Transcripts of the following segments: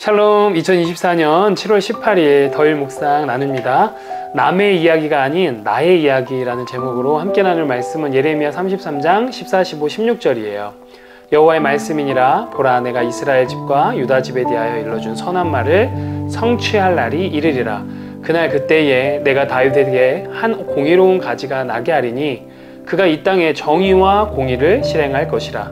샬롬. 2024년 7월 18일 더일 묵상 나눕니다. 남의 이야기가 아닌 나의 이야기라는 제목으로 함께 나눌 말씀은 예레미야 33장 14, 15, 16절이에요. 여호와의 말씀이니라. 보라, 내가 이스라엘 집과 유다 집에 대하여 일러준 선한 말을 성취할 날이 이르리라. 그날 그때에 내가 다윗에게 한 공의로운 가지가 나게 하리니 그가 이 땅에 정의와 공의를 실행할 것이라.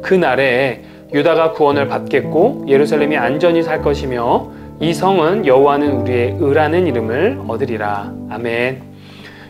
그날에 유다가 구원을 받겠고 예루살렘이 안전히 살 것이며 이 성은 여호와는 우리의 의라는 이름을 얻으리라. 아멘.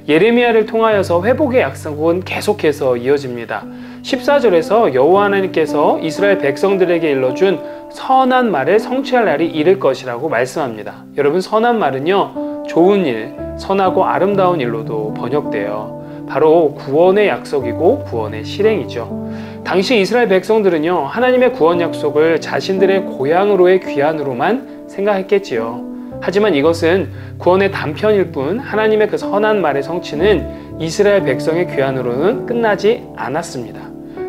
예레미야를 통하여서 회복의 약속은 계속해서 이어집니다. 14절에서 여호와 하나님께서 이스라엘 백성들에게 일러준 선한 말을 성취할 날이 이를 것이라고 말씀합니다. 여러분, 선한 말은요, 좋은 일, 선하고 아름다운 일로도 번역돼요. 바로 구원의 약속이고 구원의 실행이죠. 당시 이스라엘 백성들은요, 하나님의 구원 약속을 자신들의 고향으로의 귀환으로만 생각했겠지요. 하지만 이것은 구원의 단편일 뿐 하나님의 그 선한 말의 성취는 이스라엘 백성의 귀환으로는 끝나지 않았습니다.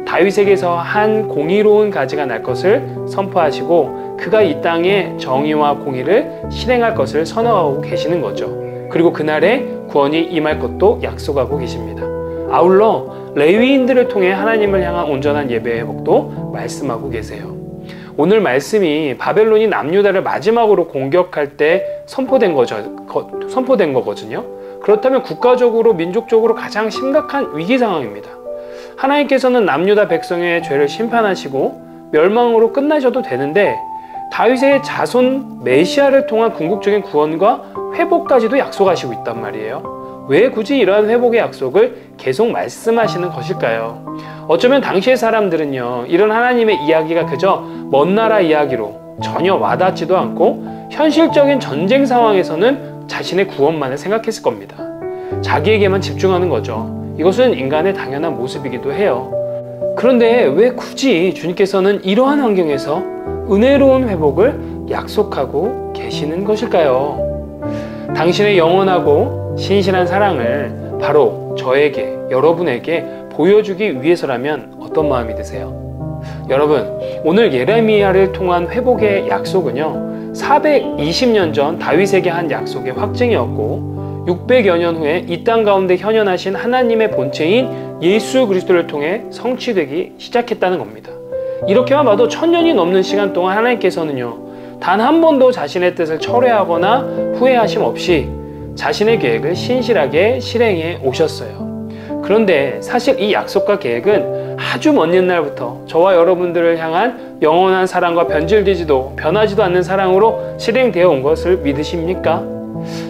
다윗에게서 한 공의로운 가지가 날 것을 선포하시고 그가 이 땅에 정의와 공의를 실행할 것을 선언하고 계시는 거죠. 그리고 그날에 구원이 임할 것도 약속하고 계십니다. 아울러 레위인들을 통해 하나님을 향한 온전한 예배 회복도 말씀하고 계세요. 오늘 말씀이 바벨론이 남유다를 마지막으로 공격할 때 선포된 거거든요. 그렇다면 국가적으로 민족적으로 가장 심각한 위기 상황입니다. 하나님께서는 남유다 백성의 죄를 심판하시고 멸망으로 끝나셔도 되는데 다윗의 자손 메시아를 통한 궁극적인 구원과 회복까지도 약속하시고 있단 말이에요. 왜 굳이 이러한 회복의 약속을 계속 말씀하시는 것일까요? 어쩌면 당시의 사람들은요, 이런 하나님의 이야기가 그저 먼 나라 이야기로 전혀 와닿지도 않고 현실적인 전쟁 상황에서는 자신의 구원만을 생각했을 겁니다. 자기에게만 집중하는 거죠. 이것은 인간의 당연한 모습이기도 해요. 그런데 왜 굳이 주님께서는 이러한 환경에서 은혜로운 회복을 약속하고 계시는 것일까요? 당신의 영원하고 신실한 사랑을 바로 저에게, 여러분에게 보여주기 위해서라면 어떤 마음이 드세요? 여러분, 오늘 예레미야를 통한 회복의 약속은요, 420년 전 다윗에게 한 약속의 확증이었고 600여 년 후에 이 땅 가운데 현현하신 하나님의 본체인 예수 그리스도를 통해 성취되기 시작했다는 겁니다. 이렇게만 봐도 1000년이 넘는 시간 동안 하나님께서는요, 단 한 번도 자신의 뜻을 철회하거나 후회하심 없이 자신의 계획을 신실하게 실행해 오셨어요. 그런데 사실 이 약속과 계획은 아주 먼 옛날부터 저와 여러분들을 향한 영원한 사랑과 변질되지도 변하지도 않는 사랑으로 실행되어 온 것을 믿으십니까?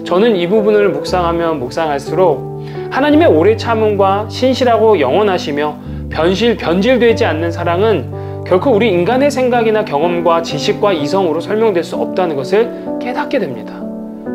저는 이 부분을 묵상하면 묵상할수록 하나님의 오래 참음과 신실하고 영원하시며 변질되지 않는 사랑은 결코 우리 인간의 생각이나 경험과 지식과 이성으로 설명될 수 없다는 것을 깨닫게 됩니다.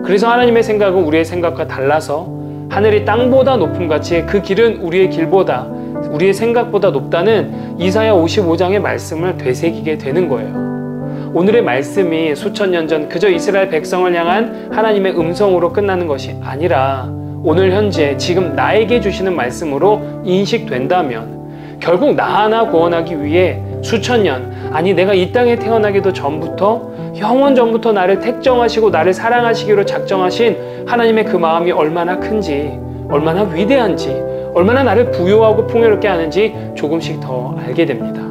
그래서 하나님의 생각은 우리의 생각과 달라서 하늘이 땅보다 높음같이 그 길은 우리의 길보다, 우리의 생각보다 높다는 이사야 55장의 말씀을 되새기게 되는 거예요. 오늘의 말씀이 수천 년 전 그저 이스라엘 백성을 향한 하나님의 음성으로 끝나는 것이 아니라 오늘 현재 지금 나에게 주시는 말씀으로 인식된다면 결국 나 하나 구원하기 위해 수천 년, 아니 내가 이 땅에 태어나기도 전부터 영원 전부터 나를 택정하시고 나를 사랑하시기로 작정하신 하나님의 그 마음이 얼마나 큰지, 얼마나 위대한지, 얼마나 나를 부유하고 풍요롭게 하는지 조금씩 더 알게 됩니다.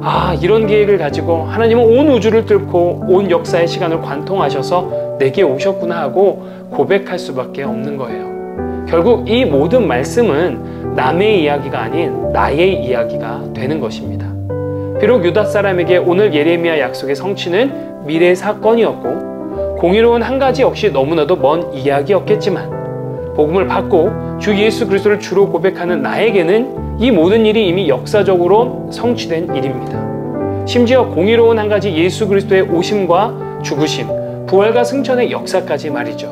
아, 이런 계획을 가지고 하나님은 온 우주를 뚫고 온 역사의 시간을 관통하셔서 내게 오셨구나 하고 고백할 수밖에 없는 거예요. 결국 이 모든 말씀은 남의 이야기가 아닌 나의 이야기가 되는 것입니다. 비록 유다 사람에게 오늘 예레미야 약속의 성취는 미래 사건이었고 공의로운 한 가지 역시 너무나도 먼 이야기였겠지만 복음을 받고 주 예수 그리스도를 주로 고백하는 나에게는 이 모든 일이 이미 역사적으로 성취된 일입니다. 심지어 공의로운 한 가지 예수 그리스도의 오심과 죽으심, 부활과 승천의 역사까지 말이죠.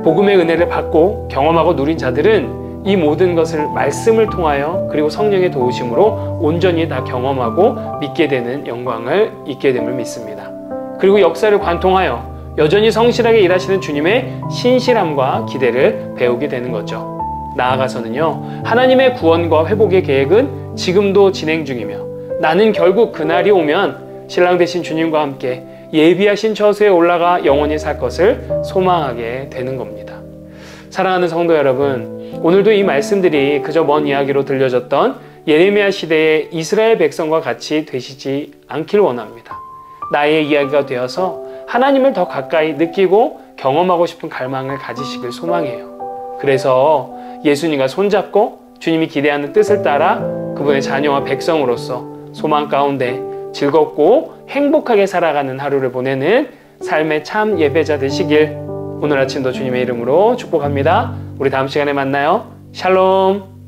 복음의 은혜를 받고 경험하고 누린 자들은 이 모든 것을 말씀을 통하여 그리고 성령의 도우심으로 온전히 다 경험하고 믿게 되는 영광을 잊게 됨을 믿습니다. 그리고 역사를 관통하여 여전히 성실하게 일하시는 주님의 신실함과 기대를 배우게 되는 거죠. 나아가서는요, 하나님의 구원과 회복의 계획은 지금도 진행 중이며 나는 결국 그날이 오면 신랑 되신 주님과 함께 예비하신 처소에 올라가 영원히 살 것을 소망하게 되는 겁니다. 사랑하는 성도 여러분, 오늘도 이 말씀들이 그저 먼 이야기로 들려졌던 예레미야 시대의 이스라엘 백성과 같이 되시지 않길 원합니다. 나의 이야기가 되어서 하나님을 더 가까이 느끼고 경험하고 싶은 갈망을 가지시길 소망해요. 그래서 예수님과 손잡고 주님이 기대하는 뜻을 따라 그분의 자녀와 백성으로서 소망 가운데 즐겁고 행복하게 살아가는 하루를 보내는 삶의 참 예배자 되시길 오늘 아침도 주님의 이름으로 축복합니다. 우리 다음 시간에 만나요. 샬롬.